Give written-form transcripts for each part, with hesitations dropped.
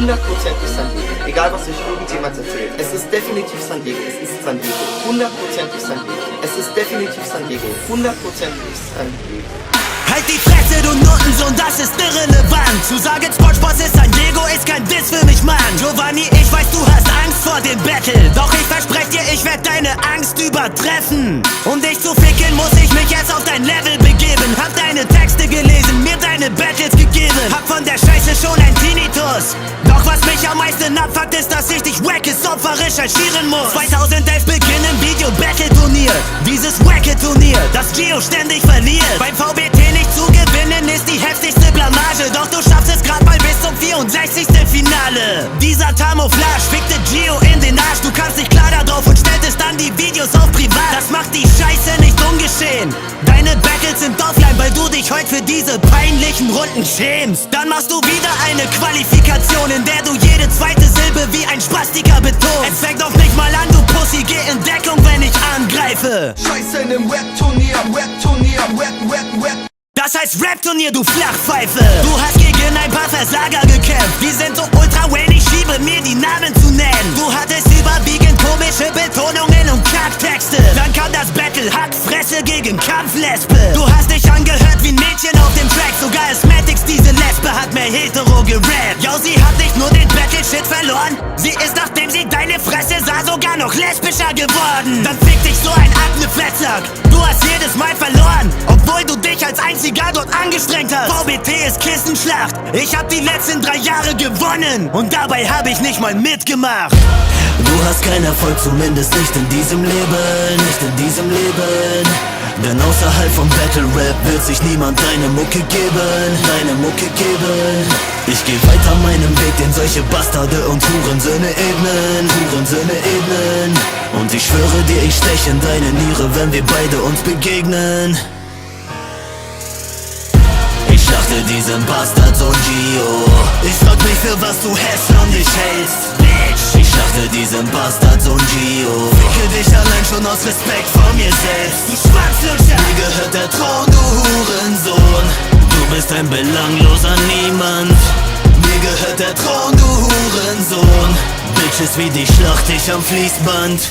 hundertprozentig San Diego. Egal was euch irgendjemand erzählt. Es ist definitiv San Diego. Es ist San Diego. Hundertprozentig San Diego. Es ist definitiv San Diego. Hundertprozentig San Diego. Halt die Fresse, du Nuttensohn, das ist irrelevant. Zu sagen, SpongeBob ist San Diego, ist kein Diss für mich, Mann. Giovanni, ich weiß, du hast Angst vor dem Battle. Doch ich verspreche dir, ich werd deine Angst übertreffen. Um dich zu ficken, muss ich mich jetzt auf dein Level begeben. Hab deine Texte gelesen, mir deine Battles gegeben. Hab von der Scheiße schon ein Tinnitus. Doch was mich am meisten abfuckt, ist, dass ich dich wackes Opfer recherchieren muss. 2011 beginnt ein Video-Battle-Turnier. Dieses Wacke-Turnier, das Gio ständig verliert. Beim VBT nicht zu gewinnen ist die heftigste Blamage. Doch du schaffst es grad mal bis zum 64. Finale. Dieser Camouflage fickte Gio in den Arsch. Du kamst nicht klar da drauf und stelltest dann die Videos auf privat. Das macht die Scheiße nicht ungeschehen. Deine Battles sind offline, weil du dich heute für diese peinlichen Runden schämst. Dann machst du wieder eine Qualifikation, in der du jede zweite Silbe wie ein Spastiker betonst. Es fängt doch nicht mal an, du Pussy, geh in Deckung, wenn ich angreife. Scheiße in einem Rap-Turnier, Rap-Turnier, Rap. Das heißt Rap-Turnier, du Flachpfeife. Du hast gegen ein paar Versager gekämpft. Die sind so ultra wayne, ich schiebe mir die Namen zu nennen. Du hattest überwiegend komische Betonungen und Kacktexte. Dann kam das Battle, Hackfresse gegen Kampflesbe. Du hast dich angehört wie ein Mädchen auf dem Track. Sogar Asmatics, diese Lesbe, hat mehr hetero gerappt. Yo, sie hat nicht nur den Battle-Shit verloren. Sie ist, nachdem sie deine Fresse sah, sogar noch lesbischer geworden. Dann fick dich so ein Akne-Fettsack. Du hast jedes Mal verloren, obwohl du dich als einziger dort angestrengt hast. VBT ist Kissenschlacht. Ich hab die letzten 3 Jahre gewonnen und dabei hab ich nicht mal mitgemacht. Du hast keinen Erfolg, zumindest nicht in diesem Leben, nicht in diesem Leben. Denn außerhalb vom Battle Rap wird sich niemand deine Mucke geben, deine Mucke geben. Ich geh weiter meinem Weg, den solche Bastarde und Hurensöhne ebnen, Hurensöhne ebnen. Und ich schwöre dir, ich stech in deine Niere, wenn wir beide uns begegnen. Ich schlachte diesen Bastard so Gio. Ich frag mich, für was du hässlich und dich hältst, Bitch. Ich schlachte diesen Bastard so Gio. Ficke dich allein schon aus Respekt vor mir selbst. Du Schwanzlutscher. Mir gehört der Thron, du Hurensohn. Du bist ein belangloser Niemand. Mir gehört der Thron, du Hurensohn. Bitches wie dich schlacht ich am Fließband.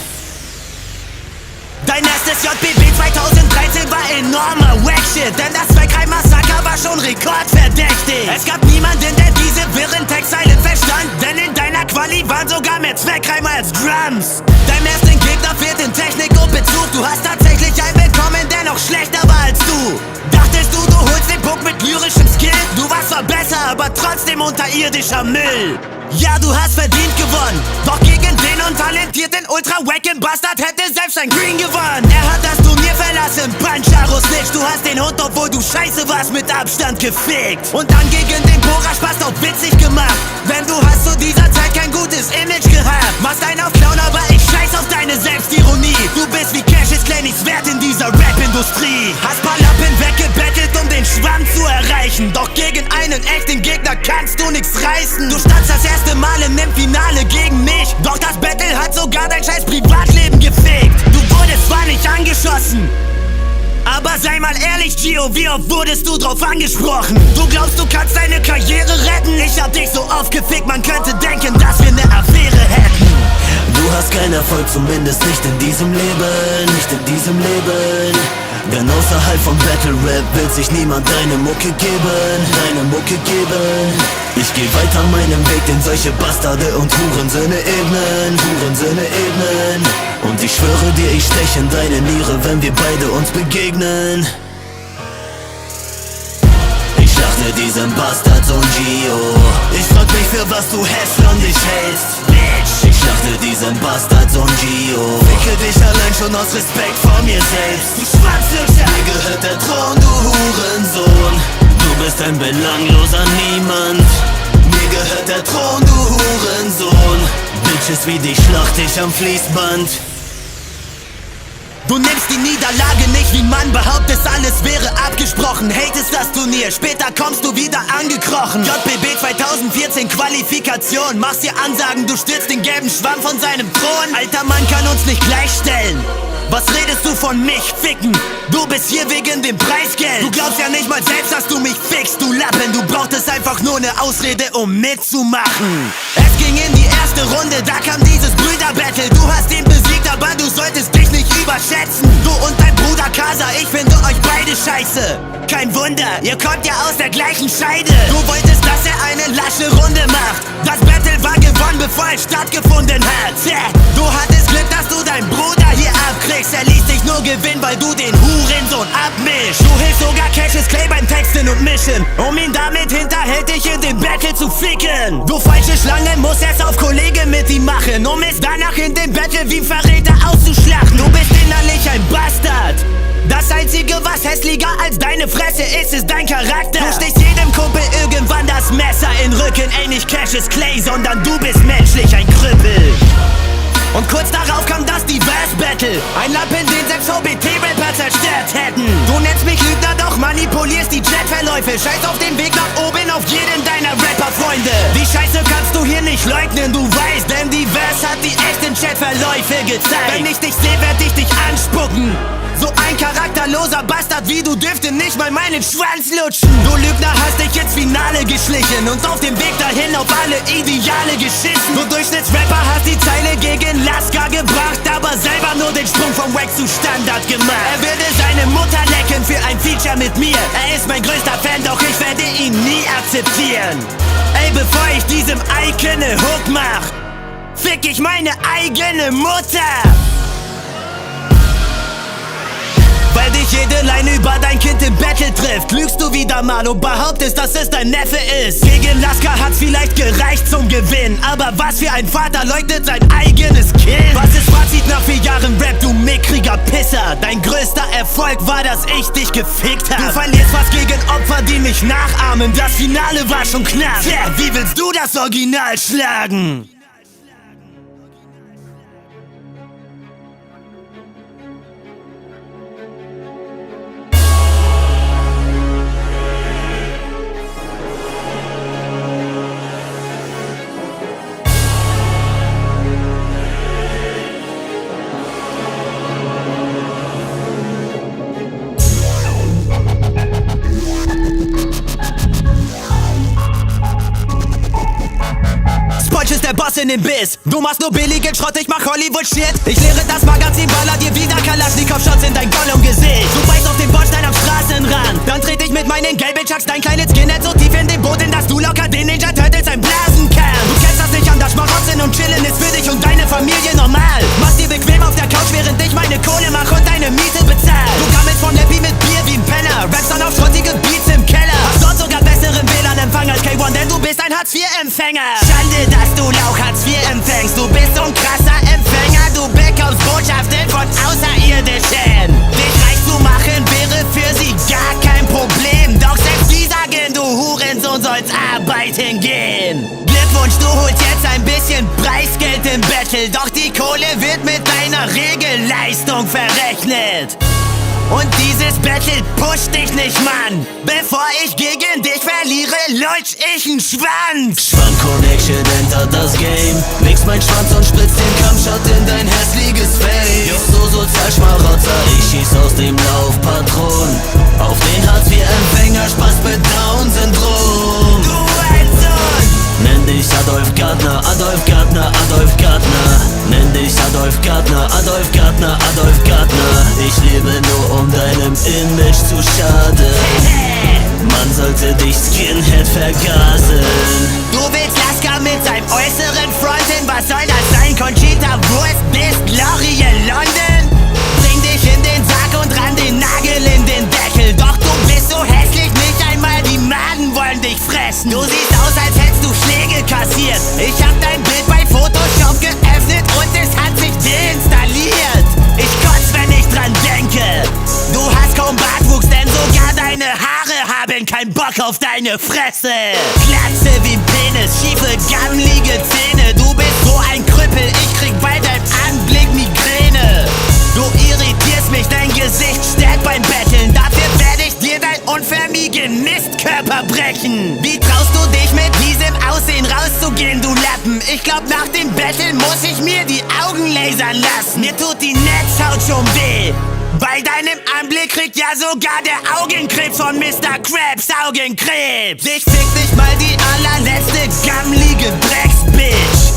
Dein erstes JBB 2013 war enormer Wackshit, denn das Zweckheim-Massaker war schon rekordverdächtig. Es gab niemanden, der diese wirren Textzeilen verstand, denn in deiner Quali waren sogar mehr Zweckheimer als Drums. Deinem ersten Gegner fehlt in Technik und Bezug. Du hast tatsächlich einen bekommen, der noch schlechter war als du. Dachtest du, du holst den Puck mit lyrischem Skill? Du warst zwar besser, aber trotzdem unterirdischer Müll. Ja, du hast verdient gewonnen, doch gegen den untalentierten ultra-wacken Bastard hätte selbst ein Green gewonnen. Er hat das Turnier verlassen, Pancharo Snitch. Du hast den Hund, obwohl du scheiße warst, mit Abstand gefickt. Und dann gegen den Bora-Spaß auch witzig gemacht, denn du hast zu dieser Zeit kein gutes Image gehabt. Machst einen auf Clown, aber ich scheiß auf deine Selbstironie. Du bist wie Cassius Clay nichts wert in dieser Rap-Industrie. Hast paar Lappen weggebettelt, um den Schwamm zu erreichen, doch gegen einen echten Gegner kannst du nichts reißen. Du standst das erste Mal im Finale gegen mich, doch das Battle hat sogar dein scheiß Privatleben gefickt. Du wurdest zwar nicht angeschossen, aber sei mal ehrlich, Gio, wie oft wurdest du drauf angesprochen? Du glaubst, du kannst deine Karriere retten? Ich hab dich so oft gefickt, man könnte denken, dass wir ne Affäre hätten. Du hast keinen Erfolg, zumindest nicht in diesem Leben, nicht in diesem Leben. Denn außerhalb vom Battle Rap wird sich niemand deine Mucke geben, deine Mucke geben. Ich geh weiter meinem Weg, den solche Bastarde und Hurensöhne ebnen, Hurensöhne ebnen. Und ich schwöre dir, ich stech in deine Niere, wenn wir beide uns begegnen. Ich schlachte diesen Bastard so Gio. Ich frag mich, für was du hässlich und dich hältst, Bitch. Ich schlachte diesen Bastard so Gio. Ficke dich allein schon aus Respekt vor mir selbst. Du Schwanzlutscher. Mir gehört der Thron, du Hurensohn. Du bist ein belangloser Niemand. Mir gehört der Thron, du Hurensohn. Bitches wie dich schlacht ich am Fließband. Du nimmst die Niederlage nicht, wie man behauptet, alles wäre abgesprochen. Hatest das Turnier, später kommst du wieder angekrochen. JBB 2014 Qualifikation, machst dir Ansagen, du stürzt den gelben Schwamm von seinem Thron. Alter Mann kann uns nicht gleichstellen. Was redest du von mich ficken? Du bist hier wegen dem Preisgeld. Du glaubst ja nicht mal selbst, dass du mich fickst, du Lappen. Du brauchtest einfach nur eine Ausrede, um mitzumachen. Es ging in die erste Runde, da kam dieses Brüderbattle. Du hast ihn besiegt, aber du solltest dich nicht überschätzen. Du und dein Bruder Kasa, ich finde euch beide scheiße. Kein Wunder, ihr kommt ja aus der gleichen Scheide. Du wolltest, dass er eine lasche Runde macht. Das Battle war gewonnen, bevor es stattgefunden hat. Du hattest Glück, dass du deinen Bruder hier abkriegst. Er ließ dich nur gewinnen, weil du den Hurensohn abmischst. Du hilfst sogar Cassius Clay beim Texten und Mischen, um ihn damit hinterhältig in den Battle zu ficken. Du falsche Schlange musst erst auf Kollege mit ihm machen, um es danach in dem Battle wie Verräter auszuschlachten. Du bist innerlich ein Bastard. Das Einzige, was hässlicher als deine Fresse ist dein Charakter. Du stichst jedem Kumpel irgendwann das Messer in den Rücken. Ey, nicht Cassius Clay, sondern du bist menschlich ein Krüppel. Und kurz darauf kam das Diverse-Battle. Ein Lappen, den 6 VBT-Rapper zerstört hätten. Du nennst mich Lügner, doch manipulierst die Chatverläufe. Scheiß auf den Weg nach oben auf jeden deiner Rapper-Freunde. Die Scheiße kannst du hier nicht leugnen, du weißt, denn Diverse hat die echten Chatverläufe gezeigt. Wenn ich dich sehe, werd ich dich anspucken. So ein charakterloser Bastard wie du dürfte nicht mal meinen Schwanz lutschen. Du Lügner hast dich ins Finale geschlichen und auf dem Weg dahin auf alle Ideale geschissen. Du Durchschnittsrapper hast die Zeile gegen Laska gebracht, aber selber nur den Sprung vom Wack zu Standard gemacht. Er würde seine Mutter lecken für ein Feature mit mir. Er ist mein größter Fan, doch ich werde ihn nie akzeptieren. Ey, bevor ich diesem Icon ne Hook mach, fick ich meine eigene Mutter. Weil dich jede Line über dein Kind im Battle trifft, lügst du wieder mal und behauptest, dass es dein Neffe ist. Gegen Laska hat's vielleicht gereicht zum Gewinn, aber was für ein Vater leugnet sein eigenes Kind? Was ist Fazit nach 4 Jahren Rap, du mickriger Pisser? Dein größter Erfolg war, dass ich dich gefickt hab. Du verlierst was gegen Opfer, die mich nachahmen. Das Finale war schon knapp. Tja, wie willst du das Original schlagen? Ist der Boss in dem Biss. Du machst nur billigen Schrott, ich mach Hollywood-Shit. Ich leere das Magazin, baller dir wieder Kalaschnikow-Shots in dein Gollum-Gesicht. Du beißt auf den Bordstein am Straßenrand, dann trete ich mit meinen gelben Chucks dein kleines Skinhead so tief in den Boden, dass du locker den Ninja Turtles einblasen kannst. Du kennst das nicht anders, Schmarotzen und Chillen ist für dich und deine Familie normal. Machst dir bequem auf der Couch, während ich meine Kohle mach und deine Miete bezahl. Du gammelst von Lappy mit Bier wie ein Penner, rappst dann auf schrottige Beats im Keller. Hast dort sogar besseren WLAN-Empfang als K1, denn du bist ein Hartz-IV-Empfänger. Schande, dass du Lauch Hartz IV empfängst. Du bist so ein krasser Empfänger, du bekommst Botschaften von Außerirdischen. Dich reich zu machen wäre für sie gar kein Problem. Doch selbst die sagen, du Hurensohn sollst arbeiten gehen. Glückwunsch, du holst jetzt ein bisschen Preisgeld im Battle, doch die Kohle wird mit deiner Regelleistung verrechnet. Und dieses Battle pusht dich nicht, Mann. Bevor ich gegen dich verliere, lutsch ich n' Schwanz. Schwanz Connection entert das Game. Mix mein Schwanz und spritzt den Kampfshot in dein hässliches Face. Just so Sozialschmarotzer, ich schieß aus dem Laufpatron auf den Hartz-IV-Empfänger, Spaß mit Down-Syndrom. Du Hurensohn! Nenn dich Adolf Gardner, Adolf Gardner, Adolf Gardner. Nenn dich Adolf Gardner, Adolf Gardner, Adolf Gardner. Ich lebe nur, um deinem Image zu schaden. Man sollte dich Skinhead vergasen. Du willst Laska mit seinem äußeren Fronten, was soll das sein? Conchita Wurst bis Gloria London? Bring dich in den Sack und ran den Nagel in den Deckel. Doch du bist so hässlich, nicht einmal die Maden wollen dich fressen. Du siehst aus, als hättest du Schläge kassiert. Ich hab dein Bild bei Photoshop geöffnet und es hat sich deinstalliert. Ich kotz, wenn ich dran denke. Du hast kaum Bartwuchs, denn sogar deine Haare haben keinen Bock auf deine Fresse. Glatze wie ein Penis, schiefe, gammelige Zähne. Du bist so ein Krüppel, ich krieg bei deinem Anblick Migräne. Du irritierst mich, dein Gesicht stärkt beim Betteln. Dafür werde ich dir dein unförmigen Mistkörper brechen. Wie traust du dich mit diesem Aussehen rauszugehen? du gehen, du Lappen? Ich glaub, nach dem Battle muss ich mir die Augen lasern lassen. Mir tut die Netzhaut schon weh. Bei deinem Anblick kriegt ja sogar der Augenkrebs von Mr. Krabs Augenkrebs. Ich fick nicht mal die allerletzte gammlige Drecksbitch.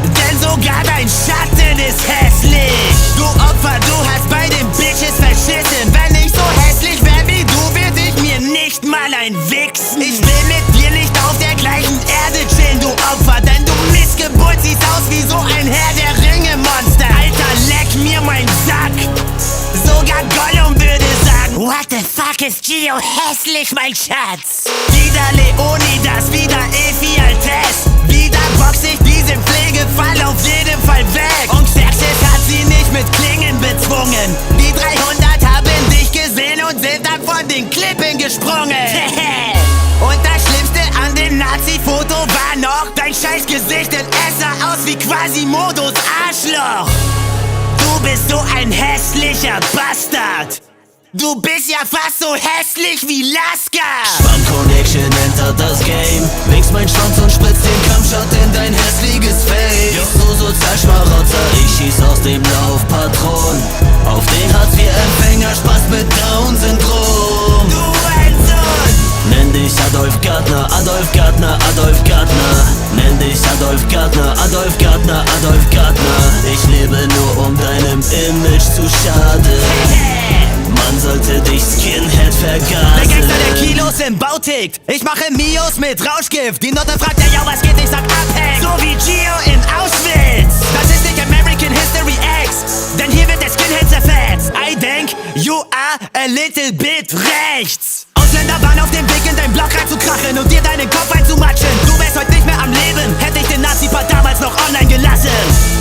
Denn sogar dein Schatten ist hässlich. Du Opfer, du hast bei den Bitches verschissen. Wenn ich so hässlich wär wie du, würd ich mir nicht mal ein Wichsen. Ich will mit dir nicht auf der gleichen Erde chillen, du Opfer. Denn du Missgeburt siehst aus wie so ein Herr der Ringe-Monster. Alter, leck mir mein Sack. Sogar Gollum würde sagen: What the fuck ist Gio hässlich, mein Schatz? Wieder Leonidas, wieder Efi Altes. Wieder box ich diesen Pflegefall auf jeden Fall weg. Und Xerxes hat sie nicht mit Klingen bezwungen. Die 300 haben dich gesehen und sind dann von den Klippen gesprungen. Und das Schlimmste an dem Nazi-Foto war noch dein scheiß Gesicht, denn es sah aus wie Quasimodos Arschloch. Du bist so ein hässlicher Bastard. Du bist ja fast so hässlich wie Laska. Schwamm Connection entert das Game. Winkst mein Schwanz und spritzt den Kampfshot in dein hässliches Face. Du Sozialschmarotzer, ich schieß aus dem Laufpatron auf den Hartz-IV-Empfänger, Spaß mit Down-Syndrom. Du Hurensohn. Nenn dich Adolf Gardner, Adolf Gardner, Adolf Gardner. Nenn dich Adolf Gardner, Adolf Gardner, Adolf Gardner. Ich lebe nur, um deinem Image zu schaden. Man sollte dich Skinhead vergasen. Der Gangster, der Kilos im Bau tickt. Ich mache Mios mit Rauschgift. Die Note fragt ja, was geht? Ich sag abhängen. So wie Gio in Auschwitz. Das ist nicht American History X, denn hier wird der Skinhead zerfetzt. I denk, you are a little bit rechts. Ausländer waren auf dem Weg, in dein Block reinzukrachen und dir deinen Kopf einzumatschen. Du wärst heute nicht mehr am Leben, hätte ich den Nazi-Part damals noch online gelassen.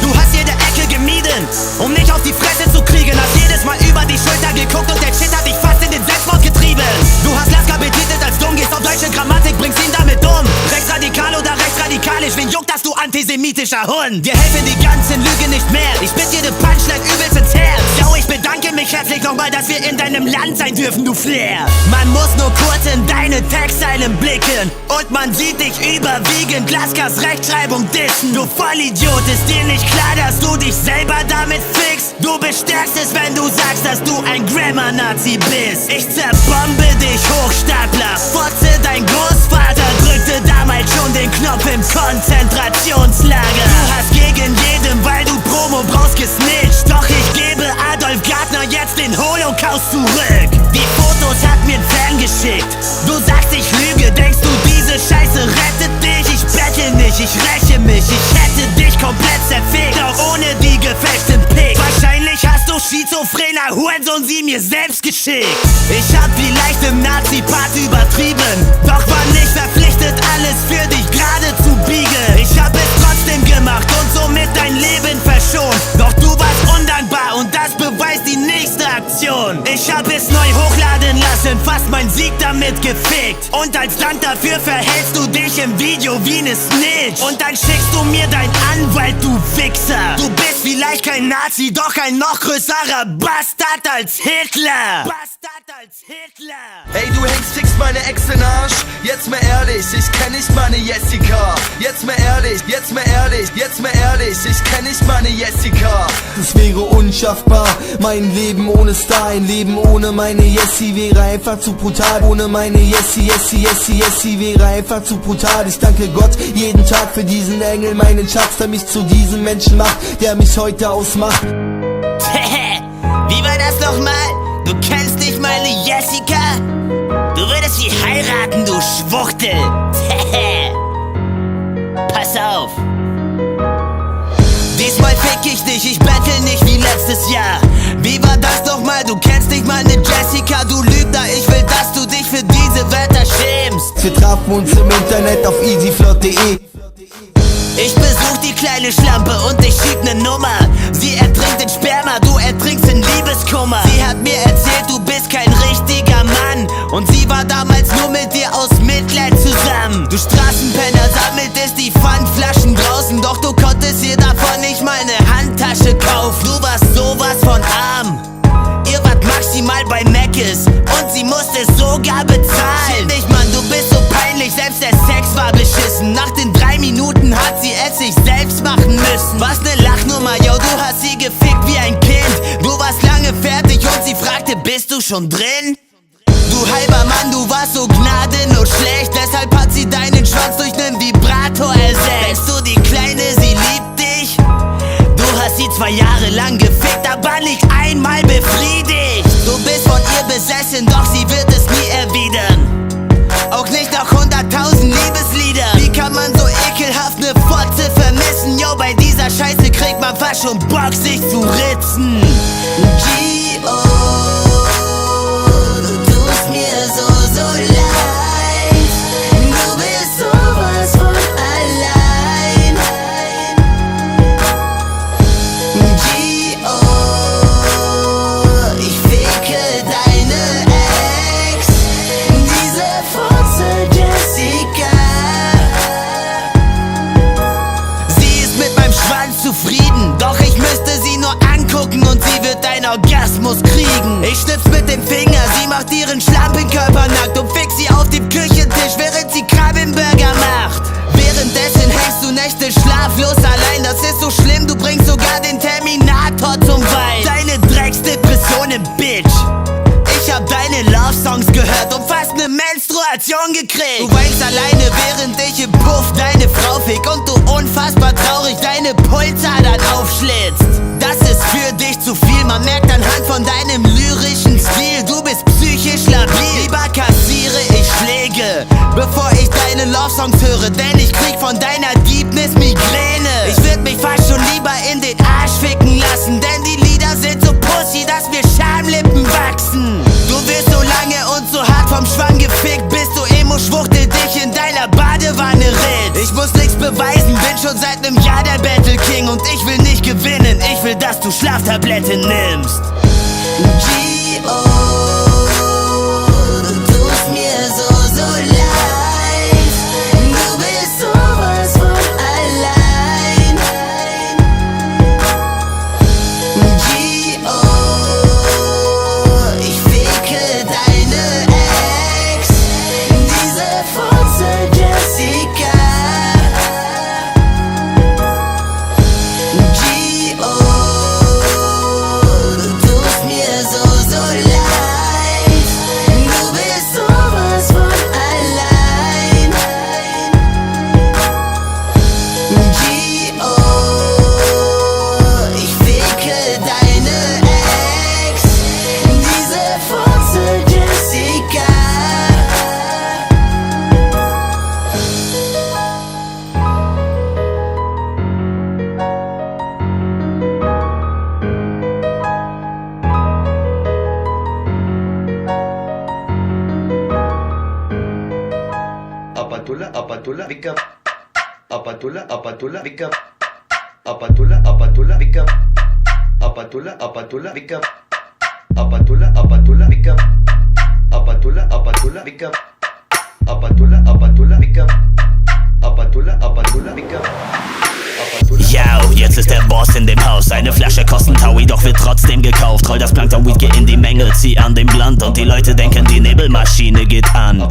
Du hast jede Ecke gemieden, um nicht auf die Fresse zu kriegen. Hast jedes Mal über die Schulter geguckt und der Shit hat dich fast in den Selbstmord getrieben. Du hast Lasker betitelt als dumm, gehst auf deutsche Grammatik, bringst ihn damit um. Rechtsradikal oder rechtsradikalisch, wen juckt das, du antisemitischer Hund? Wir helfen die ganzen Lügen nicht mehr, ich spit jede Punchline übelst ins Herz. Yo, ich bedanke mich herzlich nochmal, dass wir in deinem Land sein dürfen, du Flair. Man muss nur kurz in deine Textzeilen blicken und man sieht dich überwiegend Laskers Rechtschreibung dissen. Du Vollidiot, ist dir nicht klar, dass du dich selber damit fickst? Du bestärkst es, wenn du sagst, dass du ein Grammar-Nazi bist. Ich zerbombe dich, Hochstapler. Fotze, dein Großvater drückte damals schon den Knopf im Konzentrationslager. Du hast gegen jeden, weil du Promo brauchst, gesnitcht. Doch ich gebe Adolf Gardner jetzt den Holocaust zurück. Die Fotos hat mir ein Fan geschickt. Du sagst, ich lüge, denkst du, diese Scheiße rettet dich? Ich bettel nicht, ich räche mich. Ich hätte dich komplett zerfickt, auch ohne die gefälschten Pics. Wahrscheinlich hast du schizophrener Hurensohn sie mir selbst geschickt. Ich hab vielleicht im Nazi-Part übertrieben, doch war nicht verpflichtet, alles für dich gerade zu biegen. Ich hab es trotzdem gemacht und somit dein Leben verschont. Doch du warst undankbar und das beweist die nächste Aktion. Ich hab es neu hochladen lassen, fast mein Sieg damit gefickt. Und als Dank dafür verhältst du dich im Video wie ne Snitch. Und dann schickst du mir deinen Anwalt, du Wichser. Du bist vielleicht kein Nazi, doch ein noch größerer Bastard als Hitler. Bastard als Hitler. Ey, du hängst fix meine Ex in Arsch. Jetzt mal ehrlich, ich kenn nicht meine Jessica. Jetzt mal ehrlich, jetzt mal ehrlich, jetzt mal ehrlich, ich kenn nicht meine Jessica. Es wäre unschaffbar, mein Leben ohne Star, ein Leben ohne meine Jessie wäre einfach zu brutal. Ohne meine Jessie wäre einfach zu brutal. Ich danke Gott jeden Tag für diesen Engel, meinen Schatz, der mich zu diesem Menschen macht, der mich heute ausmacht. Wie war das nochmal? Du kennst nicht meine Jessica? Du würdest sie heiraten, du Schwuchtel. Pass auf. Diesmal fick ich dich, ich bettel nicht wie letztes Jahr. Wie war das nochmal? Du kennst nicht meine Jessica, du Lügner. Ich will, dass du dich für diese Wörter schämst. Wir trafen uns im Internet auf easyflot.de. Ich besuch die kleine Schlampe und ich schieb ne Nummer. Sie ertrinkt in Sperma, du ertrinkst in Liebeskummer. Sie hat mir erzählt, du bist kein richtiger Mann. Und sie war damals nur mit dir aus Mitleid zusammen. Du Straßenpenner sammeltest die Pfandflaschen draußen, doch du konntest ihr davon nicht mal ne Handtasche kaufen. Du warst sowas von arm. Ihr wart maximal bei Mc's und sie musste es sogar bezahlen. Shit, nicht Mann, du bist so peinlich, selbst der Sex war beschissen. Nach den 3 Minuten müssen. Was ne Lachnummer, yo, du hast sie gefickt wie ein Kind. Du warst lange fertig und sie fragte, bist du schon drin? Du halber Mann, du warst so gnadenlos schlecht. Deshalb hat sie deinen Schwanz durch nen Vibrator ersetzt. Denkst du, die Kleine, sie liebt dich? Du hast sie 2 Jahre lang gefickt, aber nicht einmal befriedigt. Du bist von ihr besessen, doch sie wird es nie erwidern. Auch nicht nach 100.000 Liebeslieder. Wie kann man so ekelhaft ne Fotze vermissen? Yo, bei dieser Scheiße kriegt man fast schon Bock, sich zu ritzen. G.O. Zufrieden, doch ich müsste sie nur angucken und sie wird deinen Orgasmus kriegen. Ich schnipp's mit dem Finger, sie macht ihren schlampen Körper nackt und fix sie auf dem Küchentisch, während sie Krabbenburger macht. Währenddessen hängst du Nächte schlaflos allein, das ist so schlimm, du bringst sogar den Terminator zum Wein. Deine Drecksdepressionen, Bitch. Ich hab deine Love-Songs gehört und fast ne Menstruation gekriegt. Du weinst alleine, während ich im Puff deine Frau fick und du unfassbar traurig deine Pulsadern aufschlitzt. Das ist für dich zu viel, man merkt anhand von deinem lyrischen Stil. Du bist psychisch labil. Lieber kassiere ich Schläge, bevor ich deine Love-Songs höre, denn ich krieg von deiner Deepness Migräne. Ich würd mich fast schon lieber in den Arsch ficken lassen, denn die Lieder sind so pussy, dass mir Schamlippen wachsen. Du wirst so lange und so hart vom Schwang gefickt, bis du Emo-Schwuchtel dich in deiner Badewanne ritzt. Ich muss nichts beweisen, bin schon seit nem Jahr der Battle King und ich will nicht gewinnen, ich will, dass du Schlaftabletten nimmst. G.O. Du tust mir so leid, du bist sowas von allein. G.O. Ich ficke deine Ex, diese Fotze Jessica. G.O. Du tust mir so leid, du bist sowas von allein. G.O. Ich ficke deine Ex, diese Fotze Jessica. Apatula, Vika. Apatula, Vika. Apatula, Vika. Apatula, Vika. Apatula, Vika. Apatula, Vika. Apatula, Vika. Apatula, Vika. Yo, jetzt ist der Boss in dem Haus. Eine Flasche kostet Taui, doch wird trotzdem gekauft. Roll das Plankton Weed, geh in die Menge, zieh an den Blunt und die Leute denken, die Nebelmaschine geht an.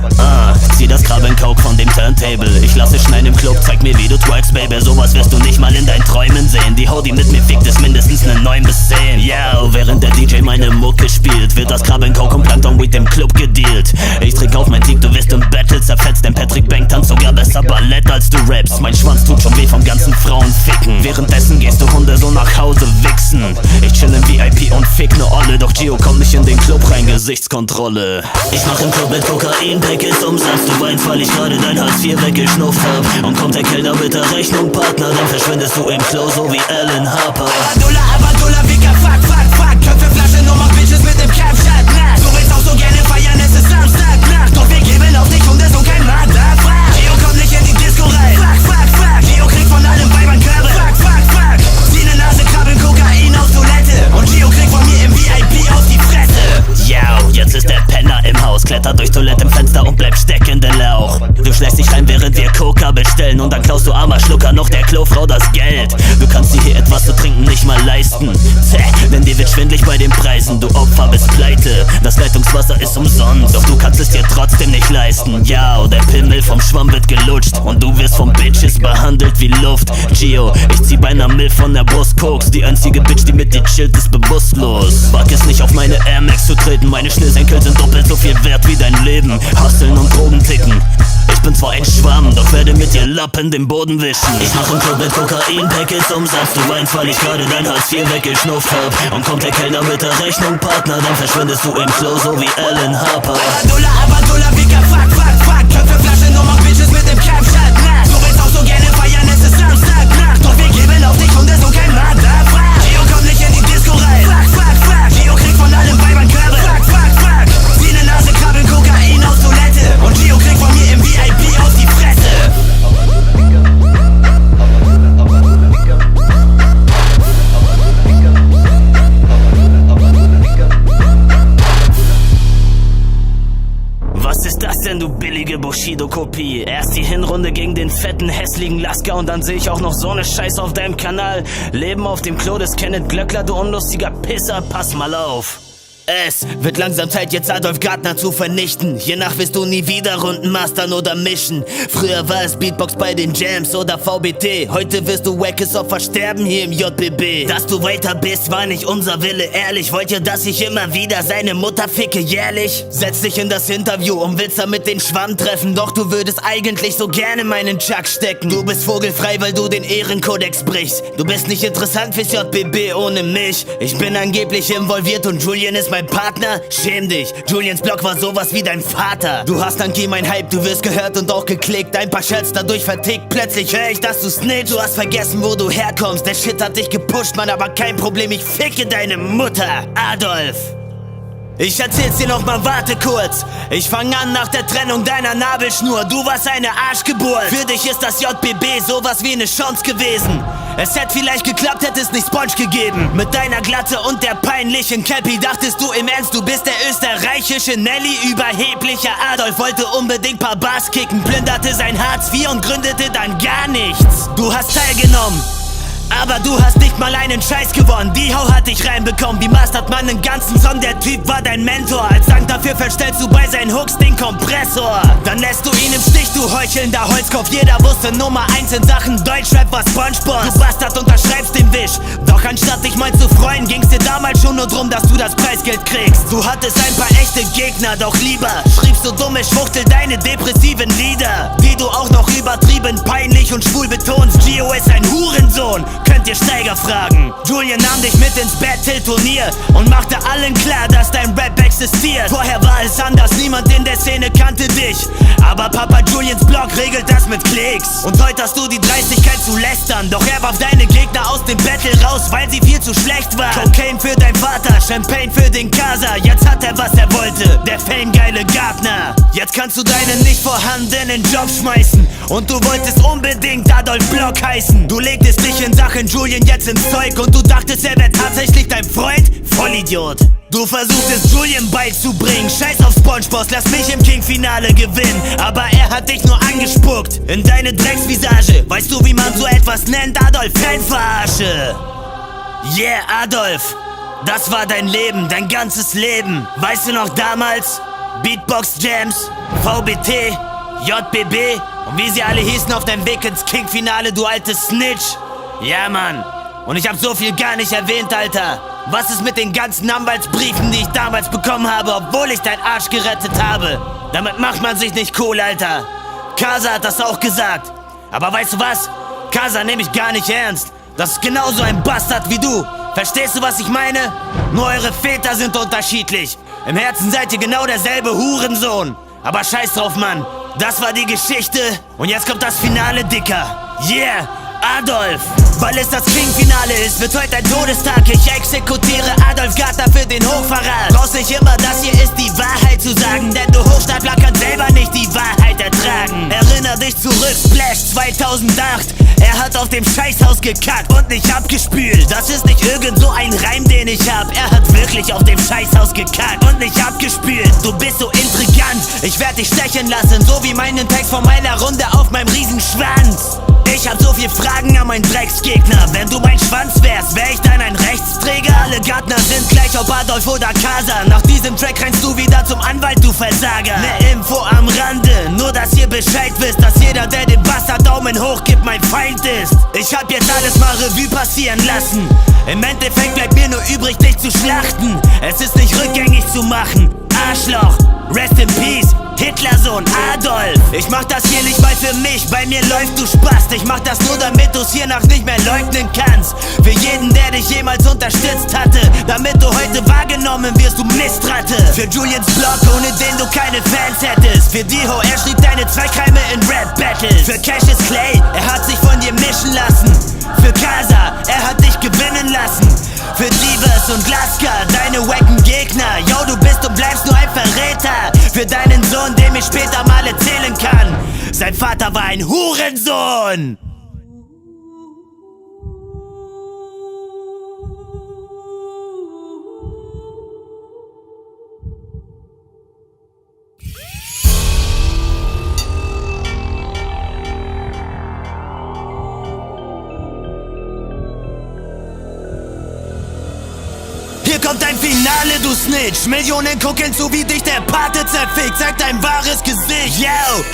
Zieh das Krabbencoke von dem Turntable. Ich lasse schneiden im Club, zeig mir wie du twerkst, Baby. Sowas wirst du nicht mal in deinen Träumen sehen. Die Ho, die mit mir fickt, ist mindestens ne 9 bis 10. Yo, während der DJ meine Mucke spielt, wird das Krabbencoke und Plankton Weed im Club gedealt. Ich trink auf mein Sieg, du wirst im Battle zerfetzt, denn Patrick Bank tanzt sogar besser Ballett als du rappst. Mein Schwanz tut schon weh vom ganzen Frauenficken. Währenddessen gehst du Hunde so nach Hause wichsen. Ich chill im VIP und fick ne Olle, doch Gio kommt nicht in den Club rein, Gesichtskontrolle. Ich mach im Club mit Kokain-Packets Umsatz. Du weinst, weil ich gerade dein Hartz IV weggeschnupft hab. Und kommt der Kellner mit der Rechnung, Partner, dann verschwindest du im Klo, so wie Alan Harper. Abadula, Vika, fuck. Köpfe, Flasche, Nummer, Bitches mit dem Capshot, nass. Du willst auch so gerne feiern, es ist Samstagnacht. Doch wir geben auf dich und es so kein Motherfuck. Gio kommt nicht in die Disco rein. Fuck. Gio kriegt von allen Weibern Körbe. Fuck. Zieh ne Nase, Krabbeln, Kokain auf Toilette. Und Gio kriegt von mir im VIP auf die Fresse. Yo, jetzt ist der Penner im Haus. Klettert durch Toilettenfenster und bleibt steckend in Lauch. Du schleichst dich rein, während wir Coca bestellen. Und dann klaust du armer Schlucker noch der Klofrau das Geld. Du kannst dir hier etwas zu trinken nicht mal leisten. Denn dir wird schwindlig bei den Preisen. Du Opfer bist pleite, das Leitungswasser ist umsonst. Doch du kannst es dir trotzdem nicht leisten. Ja, der Pimmel vom Schwamm wird gelutscht. Und du wirst von Bitches behandelt wie Luft. Gio, ich zieh beinahe Mill von der Brust Koks. Die einzige Bitch, die mit dir chillt, ist bewusstlos. Wag es nicht auf meine Air Max zu treten. Meine Schnürsenkel sind doppelt so viel wert wie dein Leben. Hustlen und Drogen ticken. Ich bin zwar ein Schwamm, doch werde mit dir Lappen den Boden wischen. Ich mach im Club mit Kokain-Packets Umsatz. Du weinst, weil ich gerade dein Hartz IV weggeschnupft hab. Und kommt der Kellner mit der Rechnung, Partner, dann verschwindest du im Klo, so wie Alan Harper. Abadullah, Vika, fuck. Köpfe, Flasche, nur noch Bitches mit dem Capshot. Du willst auch so gerne feiern, es ist Samstagnacht. Doch wir geben auf dich und es so kein Motherfuck. Gio kommt nicht in die Disco rein. Fuck. Gio kriegt von allem Weibern Körbe. Fuck. Wie ne Nase krabbeln Kokain aus Toilette. Und Gio kriegt von mir im VIP auf die Fresse. Was ist das denn, du billige Bushido-Kopie? Erst die Hinrunde gegen den fetten, hässlichen Lasker und dann sehe ich auch noch so ne Scheiße auf deinem Kanal. Leben auf dem Klo des Kenneth Glöckler, du unlustiger Pisser, pass mal auf. Es wird langsam Zeit, jetzt Adolf Gardner zu vernichten. Hiernach wirst du nie wieder Runden mastern oder mischen. Früher war es Beatbox bei den Jams oder VBT. Heute wirst du wackes Opfer sterben hier im JBB. Dass du weiter bist, war nicht unser Wille, ehrlich. Wollt ihr, dass ich immer wieder seine Mutter ficke, jährlich? Setz dich in das Interview und willst damit den Schwamm treffen. Doch du würdest eigentlich so gerne meinen Chuck stecken. Du bist vogelfrei, weil du den Ehrenkodex brichst. Du bist nicht interessant fürs JBB ohne mich. Ich bin angeblich involviert und Julian ist mein Partner? Schäm dich, Julians Blog war sowas wie dein Vater. Du hast Anki mein Hype, du wirst gehört und auch geklickt. Ein paar Shots dadurch vertickt, plötzlich hör ich, dass du snitch. Du hast vergessen, wo du herkommst, der Shit hat dich gepusht, Mann, aber kein Problem, ich ficke deine Mutter, Adolf. Ich erzähl's dir noch mal, warte kurz. Ich fang an nach der Trennung deiner Nabelschnur. Du warst eine Arschgeburt. Für dich ist das JBB sowas wie eine Chance gewesen. Es hätte vielleicht geklappt, hätte es nicht Sponge gegeben. Mit deiner Glatte und der peinlichen Cappy dachtest du im Ernst, du bist der österreichische Nelly. Überheblicher Adolf wollte unbedingt paar Bars kicken, plünderte sein Hartz IV und gründete dann gar nichts. Du hast teilgenommen, aber du hast nicht mal einen Scheiß gewonnen. Die Hau hat dich reinbekommen, wie mastert man einen ganzen Song? Der Typ war dein Mentor. Als Dank dafür verstellst du bei seinen Hooks den Kompressor. Dann lässt du ihn im Stich, du heuchelnder Holzkopf. Jeder wusste Nummer 1 in Sachen Deutschrap war SpongeBob. Du Bastard, unterschreibst den Wisch. Doch anstatt dich mal zu freuen, ging's dir damals schon nur drum, dass du das Preisgeld kriegst. Du hattest ein paar echte Gegner, doch lieber schriebst du dumme Schwuchtel deine depressiven Lieder, die du auch noch übertrieben, peinlich und schwul betonst. Gio ist ein Hurensohn, könnt ihr Steiger fragen. Julian nahm dich mit ins Battle-Turnier und machte allen klar, dass dein Rap existiert. Vorher war es anders, niemand in der Szene kannte dich. Aber Papa Julians Blog regelt das mit Klicks. Und heute hast du die Dreistigkeit zu lästern. Doch er warf deine Gegner aus dem Battle raus, weil sie viel zu schlecht waren. Cocaine für dein Vater, Champagne für den Casa. Jetzt hat er, was er wollte, der famegeile Gardner. Jetzt kannst du deinen nicht vorhandenen Job schmeißen. Und du wolltest unbedingt Adolf Block heißen. Du legtest dich in Sachen Julian jetzt ins Zeug und du dachtest, er wäre tatsächlich dein Freund? Vollidiot. Du versuchtest Julian beizubringen, scheiß auf SpongeBob, lass mich im King-Finale gewinnen. Aber er hat dich nur angespuckt in deine Drecksvisage. Weißt du, wie man so etwas nennt, Adolf? Fanverarsche. Yeah, Adolf, das war dein Leben, dein ganzes Leben. Weißt du noch damals? Beatbox Jams, VBT, JBB und wie sie alle hießen auf deinem Weg ins King-Finale, du altes Snitch. Ja, Mann. Und ich hab so viel gar nicht erwähnt, Alter. Was ist mit den ganzen Anwaltsbriefen, die ich damals bekommen habe, obwohl ich deinen Arsch gerettet habe? Damit macht man sich nicht cool, Alter. Casa hat das auch gesagt. Aber weißt du was? Casa nehme ich gar nicht ernst. Das ist genauso ein Bastard wie du. Verstehst du, was ich meine? Nur eure Väter sind unterschiedlich. Im Herzen seid ihr genau derselbe Hurensohn. Aber scheiß drauf, Mann. Das war die Geschichte. Und jetzt kommt das Finale, Dicker. Yeah! Adolf. Weil es das King-Finale ist, wird heute ein Todestag. Ich exekutiere Adolf Gartner für den Hochverrat. Brauchst nicht immer, das hier ist die Wahrheit zu sagen, denn du Hochstapler kannst selber nicht die Wahrheit ertragen. Erinner dich zurück, Splash 2008. Er hat auf dem Scheißhaus gekackt und nicht abgespült. Das ist nicht irgend so ein Reim, den ich hab. Er hat wirklich auf dem Scheißhaus gekackt und nicht abgespült. Du bist so intrigant, ich werd dich stechen lassen, so wie meinen Text von meiner Runde auf meinem Riesenschwanz. Ich hab so viel Fragen an meinen Drecksgegner. Wenn du mein Schwanz wärst, wär ich dann ein Rechtsträger? Alle Gärtner sind gleich, ob Adolf oder Casa. Nach diesem Track rennst du wieder zum Anwalt, du Versager. Ne Info am Rande, nur dass ihr Bescheid wisst, dass jeder, der den Bastard Daumen hoch gibt, mein Feind ist. Ich hab jetzt alles mal Revue passieren lassen. Im Endeffekt bleibt mir nur übrig, dich zu schlachten. Es ist nicht rückgängig zu machen. Arschloch, rest in peace, Hitlersohn Adolf. Ich mach das hier nicht mal für mich, bei mir läuft du Spast. Ich mach das nur, damit du's hiernach nicht mehr leugnen kannst. Für jeden, der dich jemals unterstützt hatte, damit du heute wahrgenommen wirst, du Mistratte. Für Julians Blog, ohne den du keine Fans hättest. Für Diho, er schrieb deine Zweckreime in Rap-Battles. Für Cassius Clay, er hat sich von dir mischen lassen. Für Casa, er hat dich gewinnen lassen. Für Divas und Laska, deine wacken Gegner. Yo, du bist und bleibst nur ein Verräter. Für deinen Sohn, dem ich später mal erzählen kann, sein Vater war ein Hurensohn. Hier kommt dein Finale, du Snitch. Millionen gucken zu, wie dich der Pate zerfickt. Zeig dein wahres Gesicht. Yo,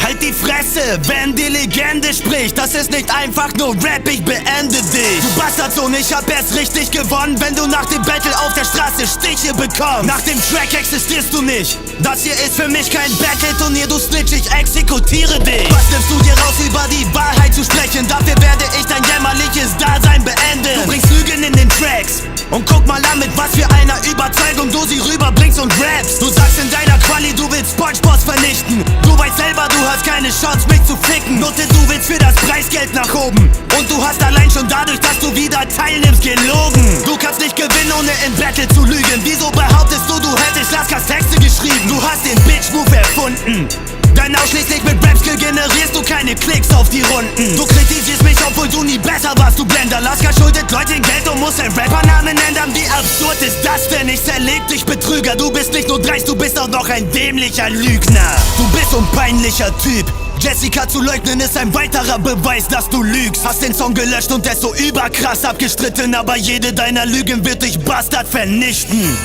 halt die Fresse, wenn die Legende spricht. Das ist nicht einfach nur Rap, ich beende dich. Du Bastardsohn, ich hab erst richtig gewonnen, wenn du nach dem Battle auf der Straße Stiche bekommst. Nach dem Track existierst du nicht. Das hier ist für mich kein Battle-Turnier, du Snitch, ich exekutiere dich. Was nimmst du dir raus, über die Wahrheit zu sprechen? Dafür werde ich dein jämmerliches Dasein beenden. Du bringst Lügen in den Tracks. Und guck mal an, mit was für einer Überzeugung du sie rüberbringst und rappst. Du sagst in deiner Quali, du willst SpongeBob vernichten. Du weißt selber, du hast keine Chance, mich zu ficken. Nutte, du willst für das Preisgeld nach oben. Und du hast allein schon dadurch, dass du wieder teilnimmst, gelogen. Du kannst nicht gewinnen, ohne im Battle zu lügen. Wieso behauptest du, du hättest Laskas Texte geschrieben? Du hast den Bitch-Move erfunden. Denn ausschließlich mit Rap-Skill generierst du keine Klicks auf die Runden. Du kritisierst mich, obwohl du nie besser warst, du Blender. Laska schuldet Leuten Geld und muss den Rappernamen ändern. Wie absurd ist das denn? Ich zerleg dich, Betrüger. Du bist nicht nur dreist, du bist auch noch ein dämlicher Lügner. Du bist so ein peinlicher Typ. Jessica zu leugnen ist ein weiterer Beweis, dass du lügst. Hast den Song gelöscht und der ist so überkrass abgestritten, aber jede deiner Lügen wird dich Bastard vernichten.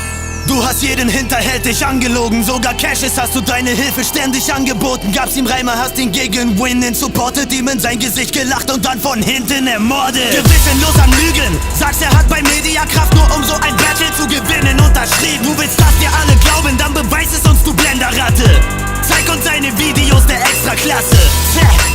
Du hast jeden hinterhältig angelogen, sogar Cassius hast du deine Hilfe ständig angeboten. Gab's ihm Reimer, hast ihn gegen Win supportet, ihm in sein Gesicht gelacht und dann von hinten ermordet. Gewissenlos am Lügen, sagst er hat bei Mediakraft nur um so ein Battle zu gewinnen unterschrieben. Du willst, dass dir alle glauben, dann beweis es uns, du Blenderratte. Zeig uns deine Videos der Extraklasse.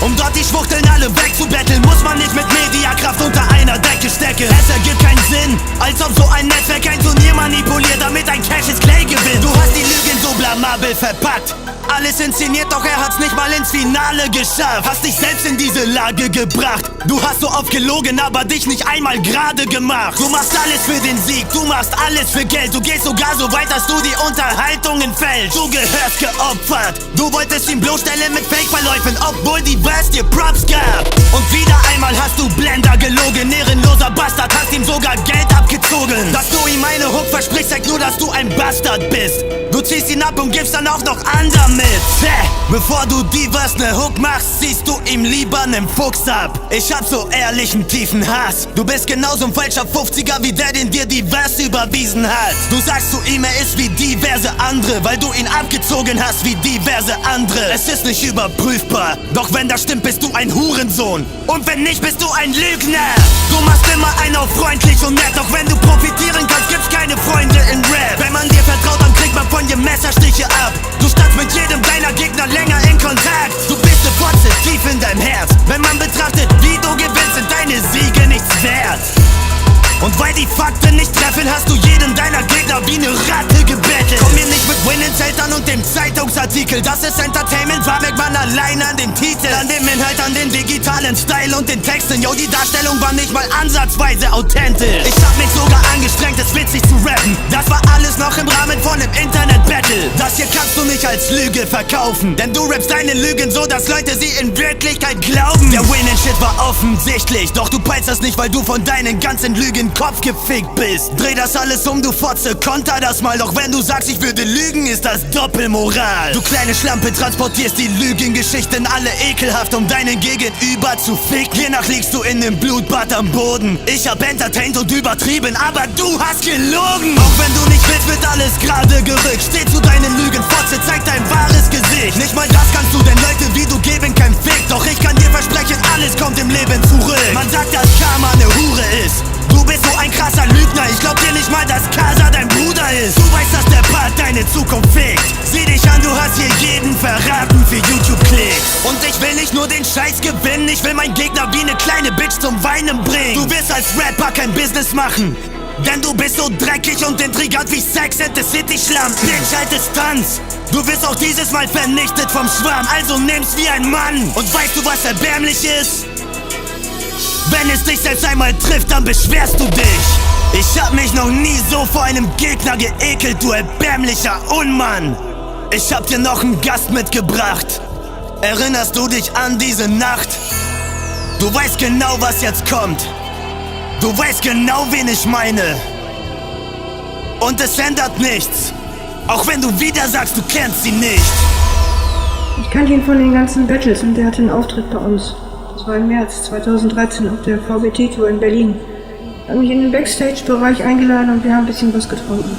Um dort die Schwuchteln alle wegzubetteln, muss man nicht mit Mediakraft unter einer Decke stecken. Es ergibt keinen Sinn, als ob so ein Netzwerk ein Turnier manipuliert, damit ein Cassius Clay gewinnt. Du hast die Lügen so blamabel verpackt. Alles inszeniert, doch er hat's nicht mal ins Finale geschafft. Hast dich selbst in diese Lage gebracht. Du hast so oft gelogen, aber dich nicht einmal gerade gemacht. Du machst alles für den Sieg, du machst alles für Geld. Du gehst sogar so weit, dass du die Unterhaltungen fällst. Du gehörst geopfert. Du wolltest ihn bloßstellen mit Fake-Verläufen, obwohl die Verse dir Props gab. Und wieder einmal hast du Blender gelogen. Ehrenloser Bastard, hast ihm sogar Geld abgezogen. Dass du ihm eine Hook versprichst, zeigt nur, dass du ein Bastard bist. Du ziehst ihn ab und gibst dann auch noch anderen mit. Bevor du Divas ne Hook machst, ziehst du ihm lieber nen Fuchs ab. Ich hab so ehrlichen tiefen Hass. Du bist genauso ein falscher 50er wie der, den dir die Verse überwiesen hat. Du sagst zu ihm, er ist wie diverse andere, weil du ihn abgezogen hast wie diverse andere. Es ist nicht überprüfbar, doch wenn das stimmt, bist du ein Hurensohn. Und wenn nicht, bist du ein Lügner. Du machst immer einen auf freundlich und nett, doch wenn du profitieren kannst, gibt's keine Freunde in Rap. Wenn man dir vertraut, dann kriegt man von dir Messerstiche ab. Du standst mit jedem deiner Gegner länger in Kontakt. Du bist ne Fotze tief in deinem Herz. Wenn man betrachtet, wie du gewinnst, sind deine Siege nichts wert. Und weil die Fakten nicht treffen, hast du jeden deiner Gegner wie ne Ratte gebettelt. Komm mir nicht mit Winning-Zeltern und dem Zeitungsartikel. Das ist Entertainment, war merkt man allein an dem Titel. An dem Inhalt, an den digitalen Style und den Texten. Yo, die Darstellung war nicht mal ansatzweise authentisch. Ich hab mich sogar angestrengt, es witzig zu rappen. Das war alles noch im Rahmen von nem Internet-Battle. Das hier kannst du nicht als Lüge verkaufen, denn du rappst deine Lügen so, dass Leute sie in Wirklichkeit glauben. Der Winning-Shit war offensichtlich, doch du peilst das nicht, weil du von deinen ganzen Lügen Kopf gefickt bist. Dreh das alles um, du Fotze, konter das mal. Doch wenn du sagst, ich würde lügen, ist das Doppelmoral. Du kleine Schlampe, transportierst die Lügengeschichten alle ekelhaft, um deinen Gegenüber zu ficken. Hiernach liegst du in nem Blutbad am Boden. Ich hab entertained und übertrieben, aber du hast gelogen. Auch wenn du nicht willst, wird alles gerade gerückt. Steh zu deinen Lügen, Fotze, zeig dein wahres Gesicht. Nicht mal das kannst du, denn Leute wie du geben kein Fick. Doch ich kann dir versprechen, alles kommt im Leben zurück. Man sagt, dass Karma ne Hure ist. Du bist so ein krasser Lügner, ich glaub dir nicht mal, dass Casa dein Bruder ist. Du weißt, dass der Part deine Zukunft fickt. Sieh dich an, du hast hier jeden verraten für YouTube-Klicks. Und ich will nicht nur den Scheiß gewinnen, ich will meinen Gegner wie ne kleine Bitch zum Weinen bringen. Du wirst als Rapper kein Business machen, denn du bist so dreckig und intrigant wie Sex and the City Schlamm. Bitch, halt Distanz. Du wirst auch dieses Mal vernichtet vom Schwarm, also nimm's wie ein Mann. Und weißt du, was erbärmlich ist? Wenn es dich selbst einmal trifft, dann beschwerst du dich. Ich hab mich noch nie so vor einem Gegner geekelt, du erbärmlicher Unmann. Ich hab dir noch einen Gast mitgebracht. Erinnerst du dich an diese Nacht? Du weißt genau, was jetzt kommt. Du weißt genau, wen ich meine. Und es ändert nichts, auch wenn du wieder sagst, du kennst sie nicht. Ich kannte ihn von den ganzen Battles und der hatte einen Auftritt bei uns. Das war im März 2013 auf der VBT-Tour in Berlin. Er hat mich in den Backstage-Bereich eingeladen und wir haben ein bisschen was getrunken.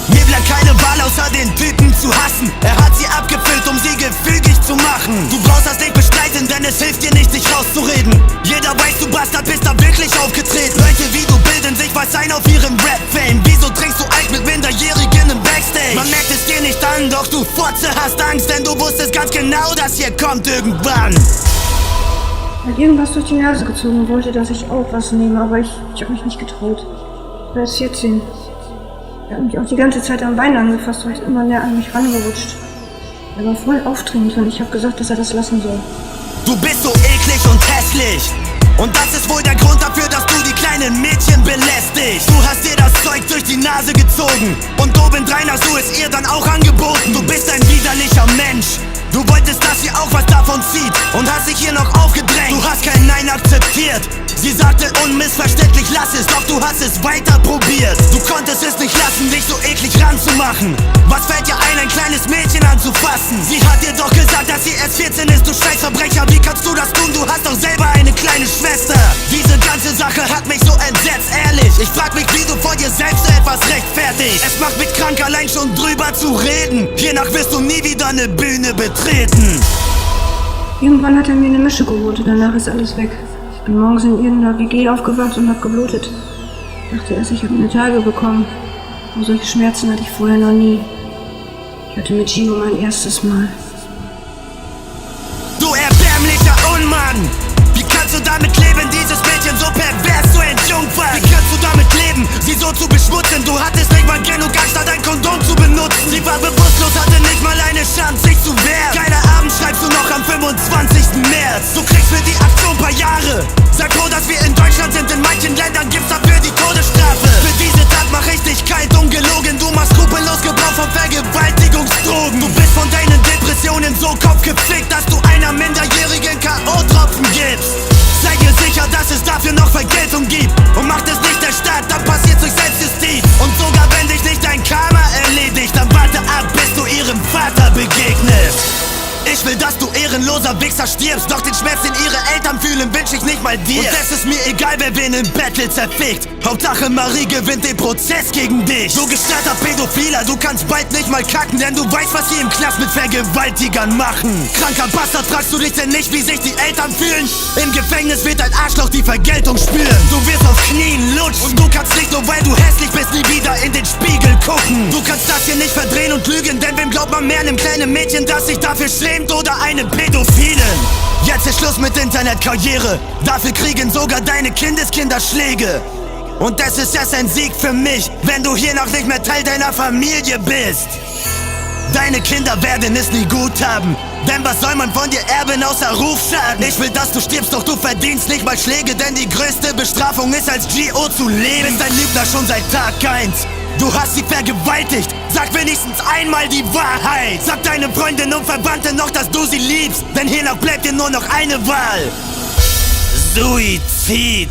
Mir bleibt keine Wahl, außer den Typen zu hassen. Er hat sie abgefüllt, um sie gefügig zu machen. Du brauchst das nicht bestreiten, denn es hilft dir nicht, dich rauszureden. Jeder weiß, du Bastard bist da wirklich aufgetreten. Leute wie du bilden sich was ein auf ihrem Rap-Fame. Wieso trinkst du Eis mit Minderjährigen im Backstage? Man merkt es dir nicht an, doch du Fotze hast Angst, denn du wusstest ganz genau, dass hier kommt irgendwann. Er hat irgendwas durch die Nase gezogen und wollte, dass ich auch was nehme, aber ich habe mich nicht getraut. Ich war erst 14. Er hat mich auch die ganze Zeit am Bein angefasst und ist immer näher an mich rangerutscht. Er war voll aufdringend und ich habe gesagt, dass er das lassen soll. Du bist so eklig und hässlich. Und das ist wohl der Grund dafür, dass du die kleinen Mädchen belästigst. Du hast dir das Zeug durch die Nase gezogen und obendrein hast du es ihr dann auch angeboten. Du bist ein widerlicher Mensch. Du wolltest, dass sie auch was davon zieht und hast dich hier noch aufgedrängt. Du hast kein Nein akzeptiert. Sie sagte unmissverständlich, lass es, doch du hast es weiter probiert. Du konntest es nicht lassen, dich so eklig ranzumachen. Was fällt dir ein kleines Mädchen anzufassen? Sie hat dir doch gesagt, dass sie erst 14 ist, du Scheißverbrecher. Wie kannst du das tun? Du hast doch selber eine kleine Schwester. Diese ganze Sache hat mich so entsetzt, ehrlich. Ich frag mich, wie du vor dir selbst so etwas rechtfertigst. Es macht mich krank, allein schon drüber zu reden. Hiernach wirst du nie wieder eine Bühne betreten. Irgendwann hat er mir eine Mische geholt und danach ist alles weg. Ich bin morgens in irgendeiner WG aufgewacht und hab geblutet. Ich dachte erst, ich habe eine Tage bekommen. Aber solche Schmerzen hatte ich vorher noch nie. Ich hatte mit Gio mein erstes Mal. Du erbärmlicher Unmann! Wie kannst du damit leben, dieses Mädchen so pervers zu entjungfern? Wie kannst du damit leben, sie so zu beschmutzen? Du hattest nicht mal genug anstatt ein Kondom zu benutzen. Sie war bewusstlos, hatte nicht mal eine Chance, sich zu wehren. Geiler Abend schreibst du noch am 25. März. Du kriegst für die Aktion paar Jahre. Sag froh, dass wir in Deutschland sind, in manchen Ländern gibt's dafür die Todesstrafe. Für diese Tat mach ich dich kalt, ungelogen. Du machst skrupellos Gebrauch von Vergewaltigungsdrogen. Du bist von deinen Depressionen so kopfgefickt, dass du einer minderjährigen K.O.-Tropfen gibst. Sei dir sicher, dass es dafür noch Vergeltung gibt. Und macht es nicht der Staat, dann passiert's durch Selbstjustiz. Und sogar wenn dich nicht dein Karma erledigt, dann warte ab, bis du ihrem Vater begegnest. Ich will, dass du ehrenloser Wichser stirbst, doch den Schmerz, den ihre Eltern fühlen, wünsch ich nicht mal dir. Und es ist mir egal, wer wen im Battle zerfickt. Hauptsache Marie gewinnt den Prozess gegen dich. Du gestörter Pädophiler, du kannst bald nicht mal kacken, denn du weißt, was sie im Knast mit Vergewaltigern machen. Kranker Bastard, fragst du dich denn nicht, wie sich die Eltern fühlen? Im Gefängnis wird dein Arschloch die Vergeltung spüren. Du wirst auf Knien lutschen und du kannst nicht nur, weil du hässlich bist, nie wieder in den Spiegel gucken. Du kannst das hier nicht verdrehen und lügen, denn wem glaubt man mehr, einem kleinen Mädchen, das sich dafür schlägt oder einem Pädophilen? Jetzt ist Schluss mit Internetkarriere. Dafür kriegen sogar deine Kindeskinder Schläge. Und das ist erst ein Sieg für mich, wenn du hier noch nicht mehr Teil deiner Familie bist. Deine Kinder werden es nie gut haben, denn was soll man von dir erben außer Rufschaden? Ich will, dass du stirbst, doch du verdienst nicht mal Schläge, denn die größte Bestrafung ist als G.O. zu leben. Bist dein Lügner schon seit Tag 1. Du hast sie vergewaltigt, sag wenigstens einmal die Wahrheit. Sag deine Freundin und Verwandte noch, dass du sie liebst, denn hier noch bleibt dir nur noch eine Wahl. Suizid.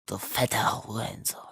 Du fetter Hurensohn.